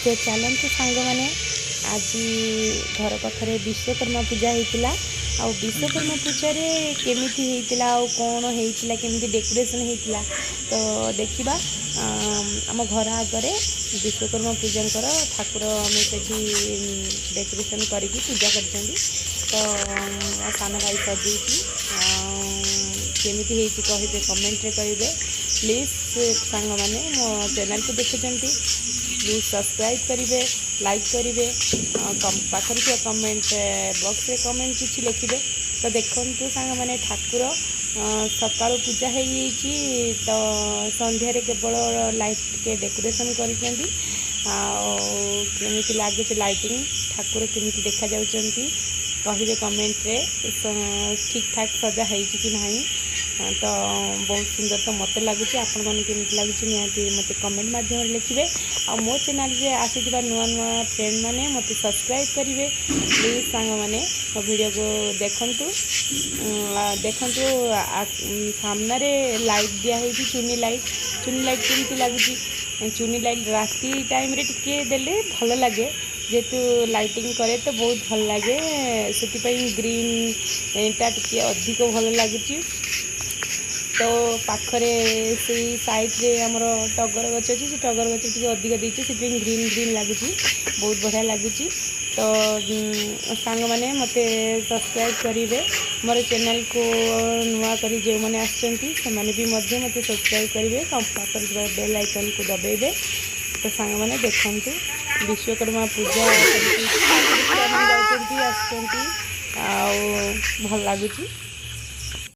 तो चलतु सांग मैंने आज घर पाखे विश्वकर्मा पूजा होता आ विश्वकर्मा पूजा केमी होता कौन होता केमी डेकोरेशन होता तो देखा आम घर आगे विश्वकर्मा पूजा ठाकुर से डेकोरेशन करके पूजा कर तो सान भाई सजे केमी कहे कमेंट रे कहे प्लीज सांग मैंने मो चैनल को देखुं प्लीज सब्सक्राइब करेंगे लाइक करेंगे पाखर थे कमेंट बॉक्स रे कमेंट किसी लिखे तो देखु सांग मैंने ठाकुर सका पूजा हो तो संध्यारे केवल लाइट के डेकोरेशन करमी लगुच लाइटिंग ठाकुर केमी देखा जाऊँगी कहे कमेंट रे ठीक ठाक सजा है कि नहीं तो बहुत सुंदर तो मत लगुच आपण मन केमी लगुच निहाती मत कमेंट माध्यम लिखे आ मो चैनल रे आसीथिबा नुआ नुआ फ्रेंड माने मत सब्सक्राइब करेंगे प्लीज सांग माने मो वीडियो को देखंतु सामने रे लाइट दिया होई चुनी लाइट केमती लगुच चुनी लाइट राति टाइम रे टिके देले भल लगे जेतु लाइटिंग करे तो बहुत भल लगे से ग्रीन टा टिके अधिक भल लगुच तो पाखरे से साइड रे हमर टगर गछ अछि से टगर गछ टिके अधिक देछि से ग्रीन ग्रीन लगुच बहुत बढ़िया लगुच तो सांग माने मते सब्सक्राइब करेंगे मोर चैनल को नुआ करी जो मैंने आसचंती से माने भी मध्य मते सब्सक्राइब करेंगे पाखर बेल आइकन को दबाइबे तो सांग माने देखंतु विश्वकर्मा पूजा आसचंती भल लगुच।